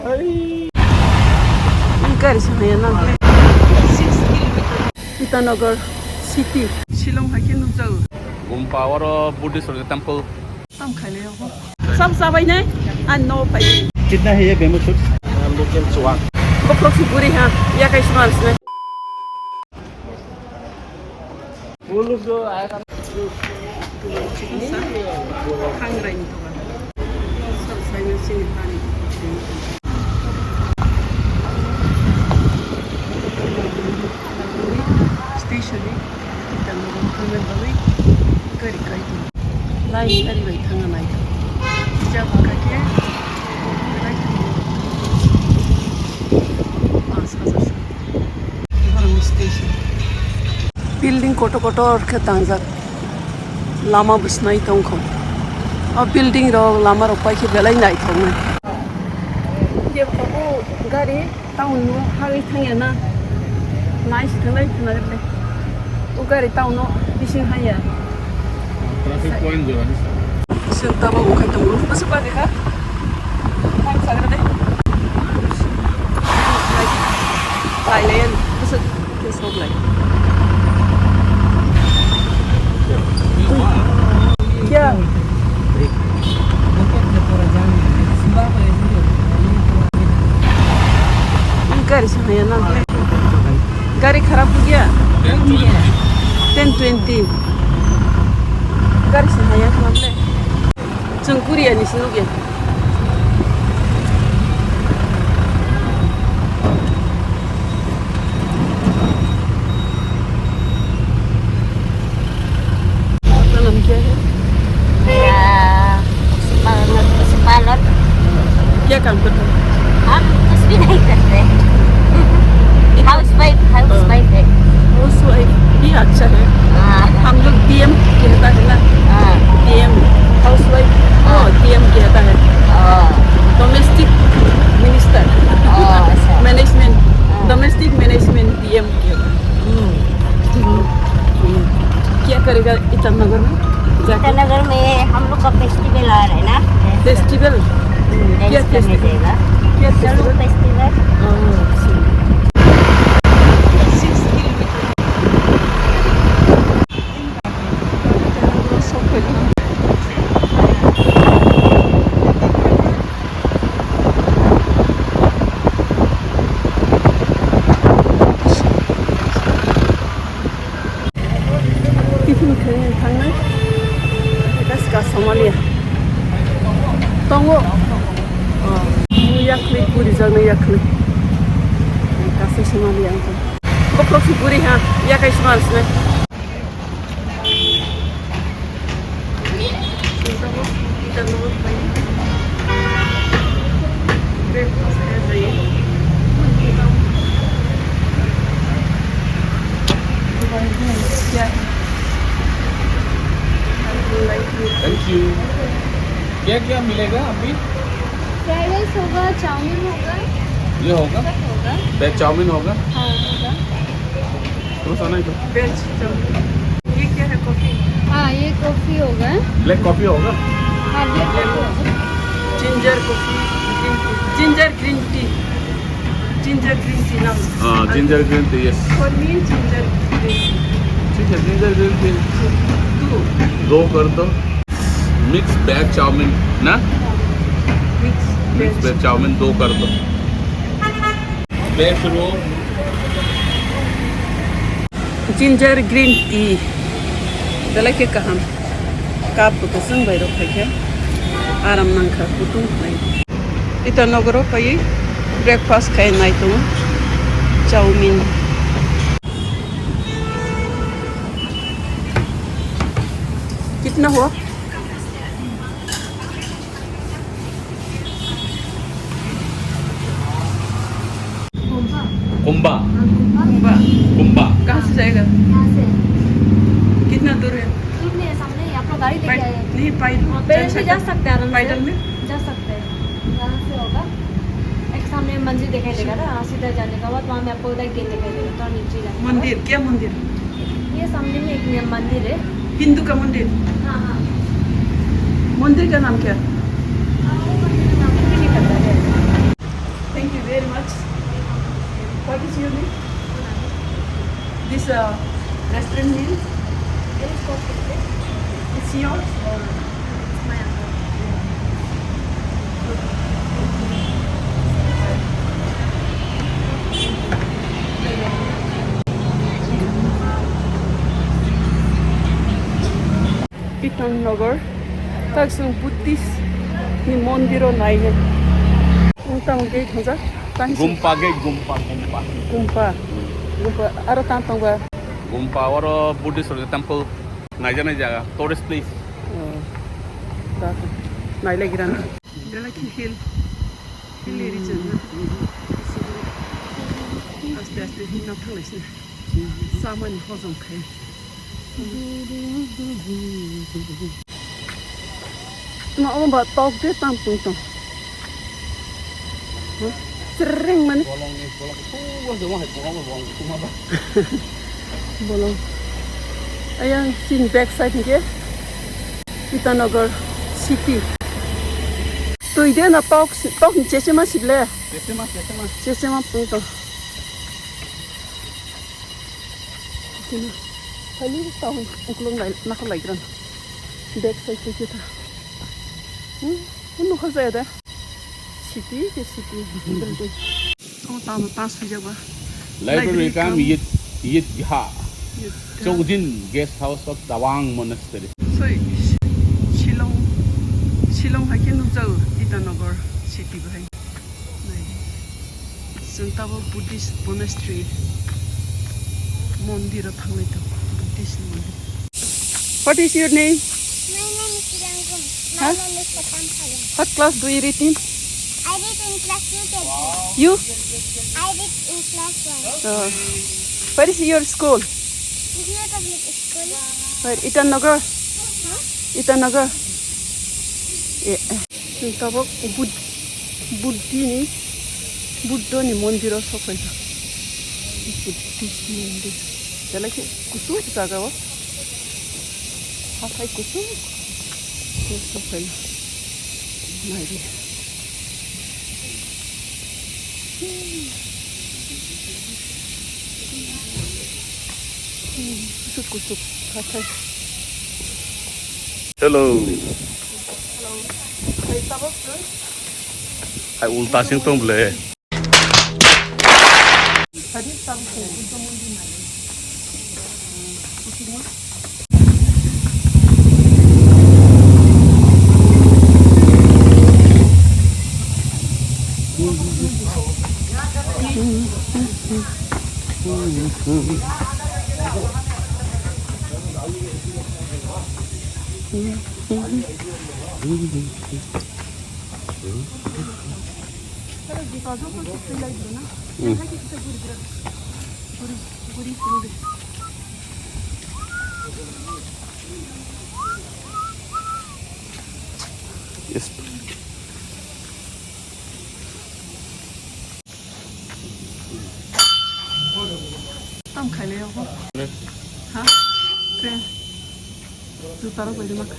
गाड़ी से ना 6 किलोमीटर ईटानगर सिटी शिलं हाके नुजाओ गुम्पा और बुद्धिस्ट टेंपल तम खाले हो सब साबाय ने आन नो फाइ कितना है ये बेम्बू शूट? लोकल चुवाक गोप्रोक बुरी हां या kai smalls ने वो लोग जो आया था खांग्राय तो सब साइने से पानी स्टेशन है ईटानगर थांगोन बालाय गारि गायदों लाइन गारि बाय थाङा नायदों जाबा काके बिल्डिंग कोटो कोटो के तांजाक लामा बसनाय दंखौ अब बिल्डिंग रो लामा रो पाइके बेलाय नाय थौनो ये बाबू गारि टाउन नो हारि थांयाना नाइस थांनाय खोनादों ओ गारि टाउन नो बिसिं हाया ट्रैफिक पॉइंट जो है सेंटा बाबू का दंगो बस बादे का टाइम सागर दे Thailand बस के सब लाइक क्या गाड़ी से है ना गाड़ी खराब हो गया 10-20 गाड़ी से है ना चंकुरिया निसिनो गया क्या काम करते हो? हम कुछ भी नहीं करते हाउस वाइफ है हाउसवाइफ भी अच्छा है हम लोग डीएम कहता है ना डीएम हाउसवाइफ डीएम कहता है domestic minister management domestic management DM कहता है क्या करेगा ईटानगर में ईटानगर में हम लोग का फेस्टिवल आ रहा है ना फेस्टिवल क्या फेस्टिवल क्या फेस्टिवल टिफिन खाने थांनाय गासिबो Somalia दङ याखलै बुरि जानो याखलै गासै Somalia गोप्रोक बुरि हां या kai smalls ने थैंक यू क्या क्या मिलेगा अभी फ्राइड राइस होगा चाउमीन होगा ये होगा वेज चाउमीन होगा हाँ होगा तो साना ही वेज ये क्या है कॉफी हाँ ये कॉफ़ी होगा ब्लैक कॉफी होगा हाँ ब्लैक कॉफ़ी होगा ginger coffee ginger green tea नाम हाँ ginger green tea yes for me ginger green ठीक है जिंजर ग्रीन टी दो कर दो मिक्स वेज चाउमीन ना मिक्स वेज चाउमीन 2 कर दो वेज रो जिंजर ग्रीन टी बेला के कहम काप को संग बायरो खाय आराम नांखा गुदुं खाय ईटानगर फै ब्रेकफास्ट खायनाय दं चाउमीन कितना हुआ कुंबा कुंबा कुंबा कहाँ से जाएगा यहाँ से कितना दूर है दूर नहीं है सामने ही आप लोग गाड़ी लेके आए हैं नहीं पैदल पैदल भी जा सकते हैं आराम से पैदल में जा सकते हैं यहाँ से होगा एक सामने मंदिर दिखाई देगा ना सीधा जाने का बाद वहाँ में आपको उधर गेट दिखाई देगा तो नीचे जाने मंदिर क्या मंदिर ये सामने में एक मंदिर है हिंदू का मंदिर हाँ हाँ मंदिर का नाम क्या वो मंदिर का नाम मुझे नहीं पता है very much. What is your name? This restaurant name? It's yours or My uncle. Itannagar. Taksung Buddhist ni mondiro naige. Untang gate hoja. Gumpa gate, gumpa. Gumpa. Aro tantang ba. Gumpa or Buddhist temple. Naija jaga, tourist place. Naile giran. Dala ki hill region. Aste aste hinna thalaisne. Saman hozom khai. Ma om ba tok de tam tung tong. Sering man. Bolong. Ayang sin backside ke. Itannagar city. Tôi đến là tóc chế chế mà xịt lẹ. Chế chế mà bung tao. Thấy lúc tao ông luôn lại nó không lại gần. Backside cái gì ta? Nó không dễ đấy. City cái city building. Ông tao suy ra ba. Library kam yit ha. Chowdin guest house of Tawang Monastery. So Shillong hakin nukjau Itannagar city bahai. Santabo Buddhist monastery mondir thanglai to Buddhist mondir. What is your name? My name is Rangum. Huh? My name is Satam. What class do you read in? I read in class 2. You? I read in class 1. Where is your school? Here public school. Where? Itannagar. Huh? Itannagar. Santabo Buddha ni mondir sokai. Buddhist mondir. Jala ki kusuk jaga wa. Hakai kusuk. Sokai. Nairi. Kusuk. Hakai. Hello. Hey, tabok sir. Hai ulta sing tong ble. Tadi tabok Buddha mondir naik. Kusuk mo. Yes. Tam खाइले हो हाँ train जुतारो गइले mak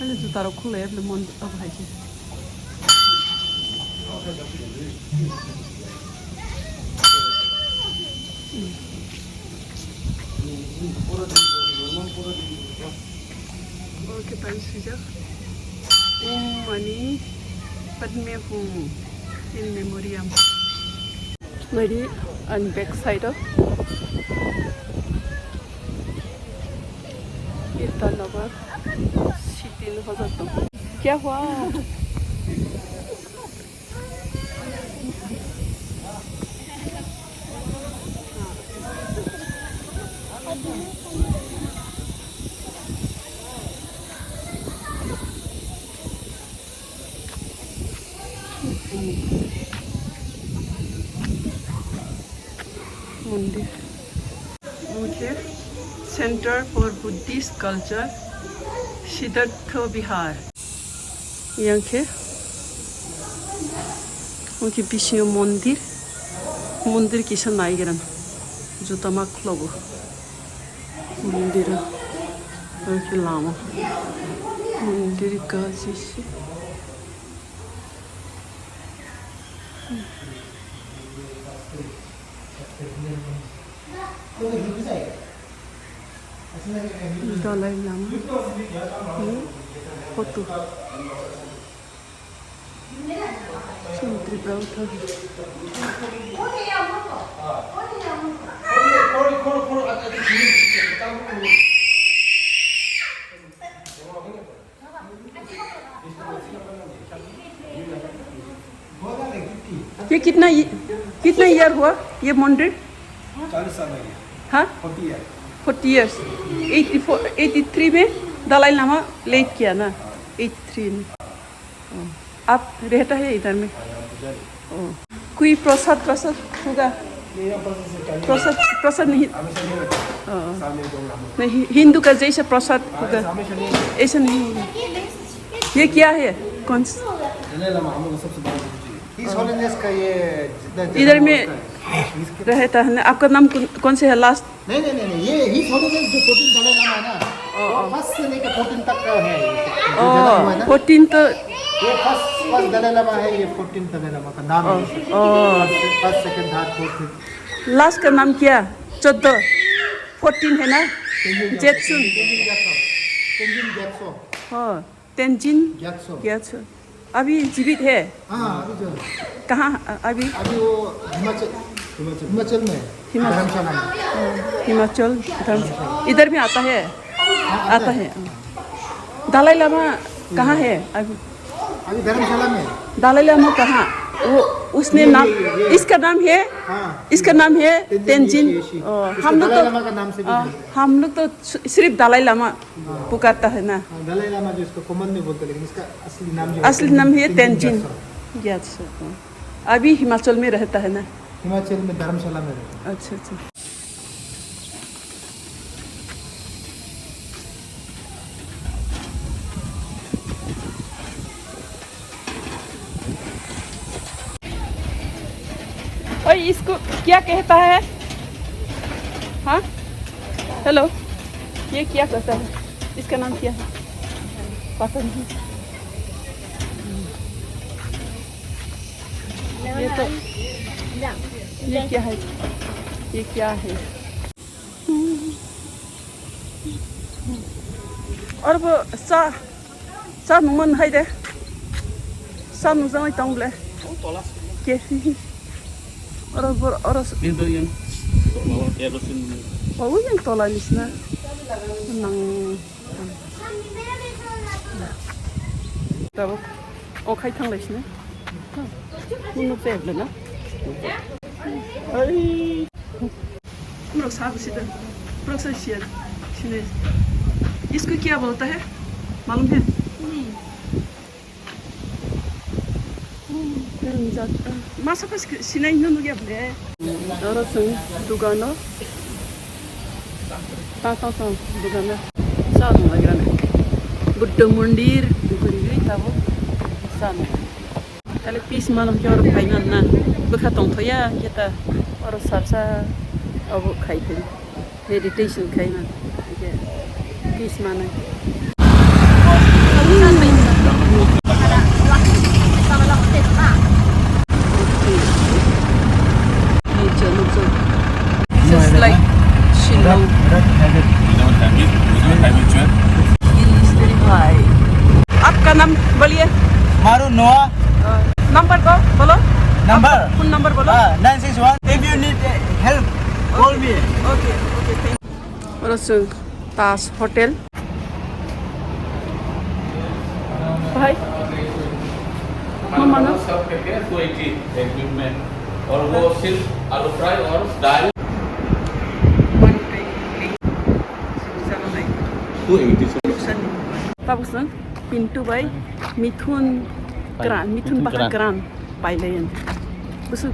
अहिले जुतारो खुले हेर्ले मन अब खाइके Oke tadi sejak Mani Padme Hum in memoriam. Maybe on back side of Itannagar city in Hozato. क्या हुआ? Mondir. Okay. Center for Buddhist Culture, Siddhartha Vihar. Yang ke Vishnu Mondir kisa naigeran. Juta maklogo. Mondir. Yang lama. Mondir kazi. Dalai Lama. Foto. Sumantri Bauta. ये कितना year हुआ ये मंदिर? 40 साल हो गया। हाँ 40 years 83 में दलाई लामा लेट किया ना 83 में। आप रहता है इधर में? कोई प्रसाद होगा? प्रसाद नहीं नहीं हिंदू का जैसा प्रसाद होगा ऐसा नहीं होगा। ये क्या है? कौन सा? इधर में रहता है ना। आपका नाम कौन से है लास्ट? नहीं ये ही होलीनेस जो 14 दलाई लामा है ना, फर्स्ट से लेकर 14 तक का है। 14 तो ये फर्स्ट दलाई लामा है, ये 14 दलाई लामा का नाम है। First second third fourth. Last का नाम क्या? 14 14 है ना? जेत्सुन। तेंजिन ग्यात्सो। हाँ तेंजिन ग्यात्सो। अभी जीवित है? हाँ अभी जो कहाँ अभी? अभी वो हिमाचल में धर्मशाला में। हिमाचल इधर में आता है? आता है। दलाई लामा कहाँ है अभी? अभी धर्मशाला में। दलाई लामा कहाँ? वो उसने नाम इसका नाम है? हाँ इसका नाम है तेंजिन। हम लोग दलाई लामा का नाम से भी हम लोग तो सिर्फ दलाई लामा पुकारता है ना। दलाई लामा जो इसको कॉमन में बोलते हैं, लेकिन इसका असली नाम है तेंजिन ग्यात्सो। अभी हिमाचल में रहता है ना? हिमाचल में धर्मशाला में रहता है। अच्छा अच्छा। और इसको क्या कहता है? हाँ हेलो, ये क्या कहता है? इसका नाम क्या है? पता नहीं। ये क्या है? ये क्या है? और वो सा नुमन है दे सा नुजाई तंगले के और Itu yang ya rusin. oh yang tola lisna nang tahu oh khai thang lisna mun pe na ai पूरा साग सीधा प्रोसेस है। इसको क्या बोलता है मालूम है? masa pas sinay nunu ya ble doro sung dugano ta dugano sa no lagrane buddha mandir guri tabo san kale pis malam jor phainan na bukha tong thoya kita oro sarsa abu khaiten meditation khainan pis mana just like Shillong. It is very high. आपका नाम बोलिए? मारू नोआ number को बोलो। Number phone number बोलो। 961 if you need help call me. Okay, thank you. Rosung Taj Hotel. भाई मामा सब कहते हैं 280 एक दिन में, और वो सिर्फ आलू फ्राई और दाल 280. Tapos pintu bay mithun baha gran pai leyan. Busu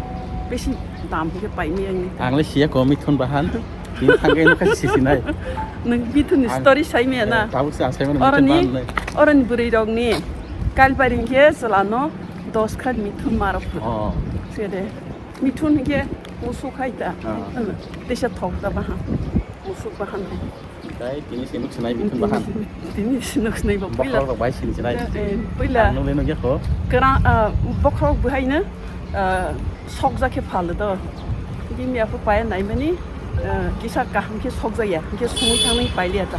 beshi dam ke pai mi ang. Ang sia ko mithun bahan. Tin thangge no kasi sinai. Nang mithun story sai me na. Tapos sa sai man mithun bahan. Oran buri rog ni kal paring ke salano 10 khat mithun marap. Oh. Sede mithun ke musuk haita. Desha thok da bahan. Musuk bahan. Cái tiếng xin nước này bị thun bahan. Tiếng xin nước này bọc Bóc là bóc bài xin này. bây là nó lên nó rất khó. cái bóc khâu bữa hay nữa 석자케 팔르더 이미 앞에 봐야 나이면이 기사가 함께 석자야 함께 숨이 타는 빨리하다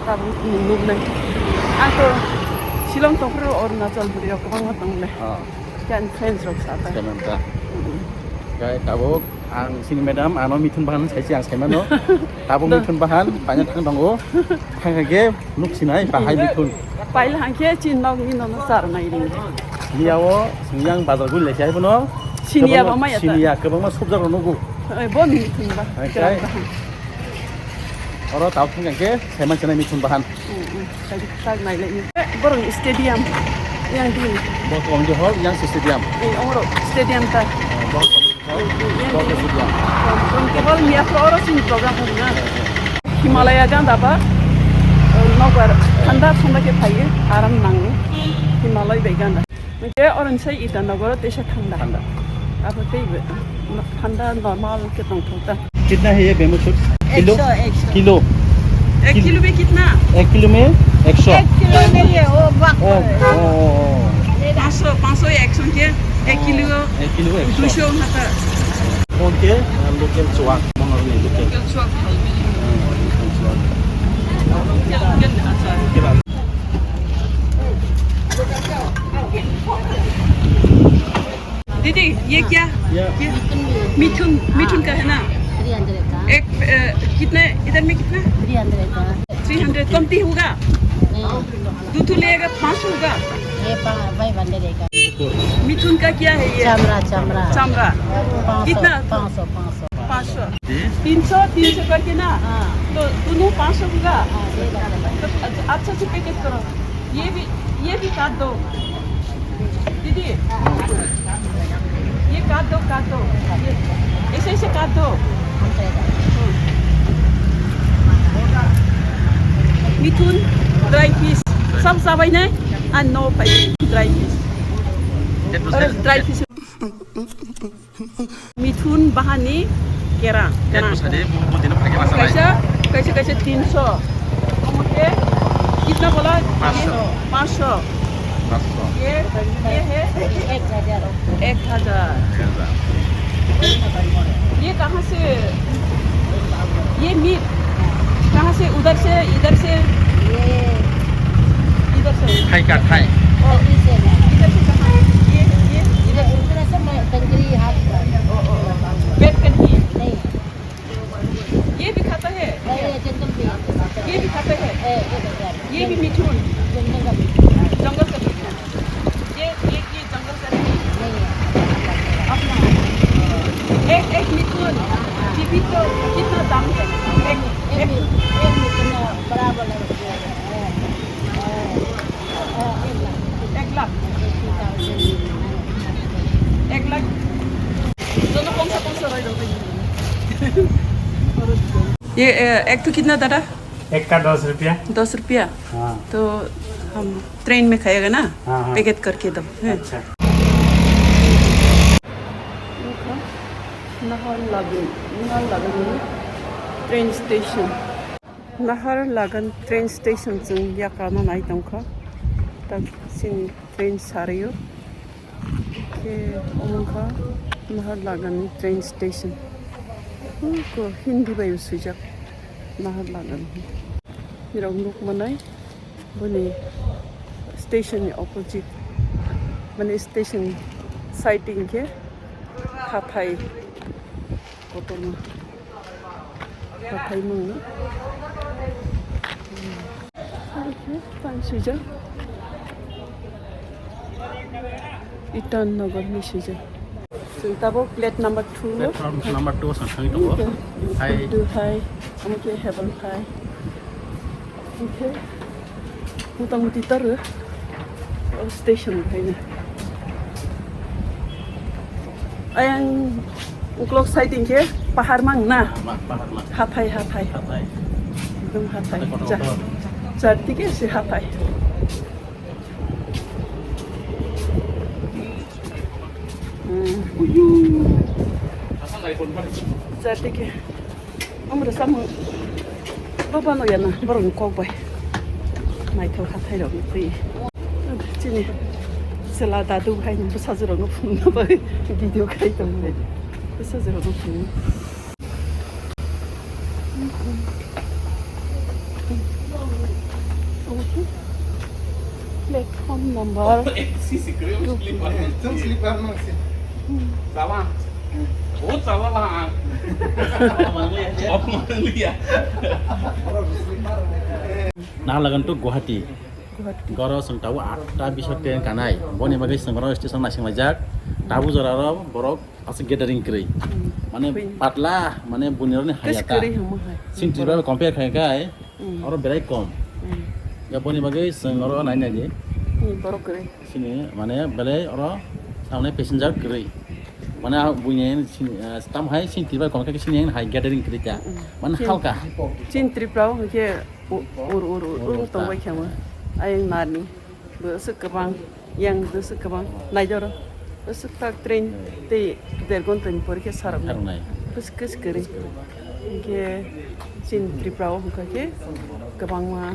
따로 누구네 아또 실험 동프로 어루나절 부리려 그방 왔던데 kan friends rok sata Samantha. Kaya tabuk ang sini madam ano mitun bahan saya siang saya mano. Tabuk mitun bahan banyak kan bango. Kangage nuk sinai bahai mitun. pail hangke chin nog ni no sar nai ring Liawo singyang bazar gul lesai puno. sinia ba ma yata Sinia kebang mas subjar nugu. bon mitun ba Okay. Oro tabuk kangage saya man sinai mitun bahan. tadi tag nai le borong stadium yang di Bot om johor yang stadium. oro stadium ta Bot stadium. Kebal mia flora sin program na Himalaya jan daba nogwar thanda thanda ke phai aram nang Himalaya began ke oran sai ita nogor desha thanda Thanda. अब त्यही ठन्डा normal के त कितना है ये बेमू suit? Kilo? 100 kilo. 1 kilo में कितना 1 किलो में 100. 1 किलो नहीं है वो बाक Oh, oh. 500 100 के 1 किलो 1 किलो 100. 200 ना त Oke, lokal cuak, mana ni lokal? सुक दीदी ये क्या Ya, ये मिथुन मिथुन का है ना 300 का एक कितने इधर में कितना 300 का 300 कमती होगा नहीं दूध लेगा 500 होगा ये 500 का मिथुन का क्या है ये चमड़ा चमड़ा चमड़ा 500 कितना 500 500 300 करके ना हाँ तो दोनों 500 होगा हाँ ये तो अच्छा से पैकेट करो ये भी काट दो दीदी ये काट दो ऐसे ऐसे काट दो मिथुन ड्राई फिश सब सबै नै and no dry fish dry fish मिथुन बहानी केरा कैसे 300 ओके कितना बोला 500 ये है 1000 ये कहाँ से ये मीट कहाँ से उधर से इधर से इधर से Thai kat Thai. इधर से कहाँ ये टंगरी हाथ पेट कन्ही नहीं ये भी खाता है नहीं जंगल पे ये भी खाता है ये भी मिथुन जंगल का जंगल का मिथुन ये जंगल का नहीं अपना एक मिथुन जीवित तो कितना दाम है एक कितना बराबर लगता है 1 लाख 1 लाख दोनों कौन सा रहेगा ये एक तो कितना दादा एक का 10 रुपया 10 रुपया हाँ तो हम ट्रेन में खाएगा ना हाँ, हाँ। पैकेट करके दो है अच्छा ट्रेन स्टेशन नहर लागन ट्रेन स्टेशन जों या काना नाय दंखा ता सिन ट्रेन सारियो के ओमखा नहर लागन ट्रेन स्टेशन को हिंदी बाय सुजाक नहर लागन मिराव नुक मनाय बने स्टेशन अपोजिट माने स्टेशन साइटिंग के हाथाय गथ'नो हाथाय मोनो पानसुजा इटान नगर मिसुजा जों दाबो plate number 2 Platform number 2 sampai itu. Hai. do hai oke heaven hai oke muta-muti taru station hai ayang uklok sighting ke pahar mang na hathai dum hathai ja chartike se hathai chartike amra sam baba no yana barong kok bai mai thau hathai ro ni chini Sela dadu hai ni besazero no phun ba video kai tong ne. Besazero no phun. Platform number. Então slipar não assim. Salah. Oh, salah lah. Oh, lihat. Nah lagan tuh Guwahati. Goro sing tahu 8 bisa train kanai. Boni bagai sing goro station nasing lajak. Tahu joraro borok asik gathering kri. Mane patla mane bunir ni hayata. Keskeri hum hai. Sing tiba compare khai kai. Oro berai kom. Ya boni bagai sing goro nai nai je. Ni borok kere. Sini mane belai oro samne passenger kri. Mana bunyi stam hai sing tiba kom kai sini hai gathering kri ta. Mana halka. Chin triprao ke ur tong bai khama. Ayang nani. Besuk kebang yang besuk kebang naijoro. Besuk tak train te dergon train por ke sarang. Harunai. Bes keskeri. Ke chin triprao ke kebang ma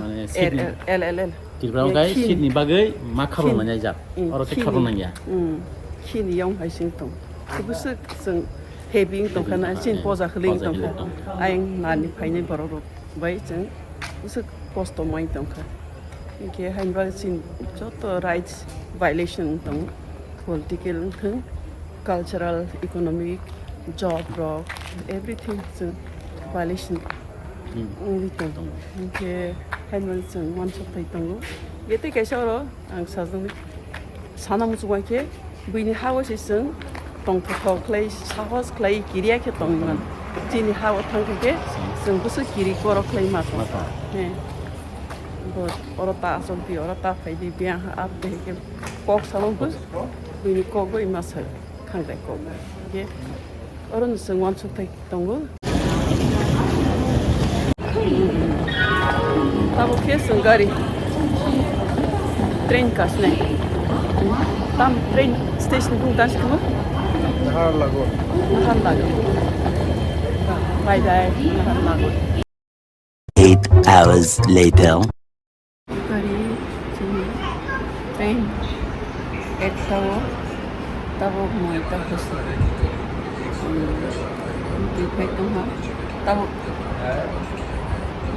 LLL. Tiba kai Sydney bagai makarun nanya jak. Oro te karun nanya. Kini yang hai sing tong. Besuk sing heavy tong kana chin poza khling tong. Ayang nani phainai borok bai chang. Besuk posto mai tong ka. Ke hainba sin joto rights violation tong political thing cultural economic job rock everything so violation only tong ke hainba sin one shot tai tong yete ke soro ang sajung sanam suwa ke buini house is tong to clay house clay kiria ke tong man jini hawa thang ke sung busu kiri koro clay ma ne Orota asompi orota fai di biang ap de ke kok salong pus bini kok go imasal khang dai kok ye oron sengwan su tai tongo tabo ke sengari train kasne tam train station tung das ko Nahar lago. nahar lago bye bye nahar lago 8 hours later. Dari sini train tabo mau tahu di petung ha tabo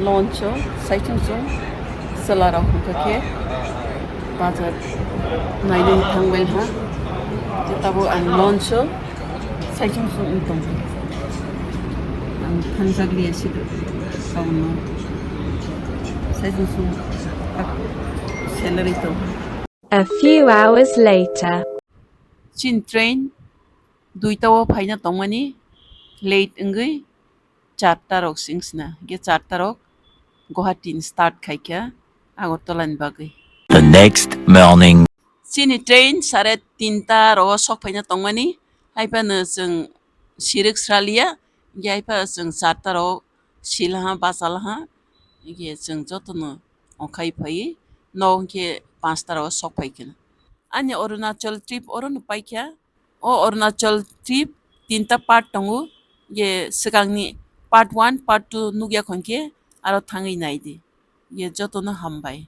launch saya cuma selarang ke bazar naik tanggal ha tabo an launch saya cuma untung an panjang lihat sih kamu saya cuma salary to. A few hours later. Chin train duitawo phaina tongmani late ngai charta rok singsna ge charta rok Guwahati start khaikya Agartala bagai. The next morning. Chini train 3:30 ro sok phaina tongmani aipa na jeng sirik sralia ge aipa jeng charta ro silha basalha ge jeng jotono okai phai no ke 5 ro sok phaikena. Anya Arunachal trip oron paikya o Arunachal trip 3 part tongu ye sikangni part 1 part 2 nugya khonke aro thangai naidi ye jotono hambai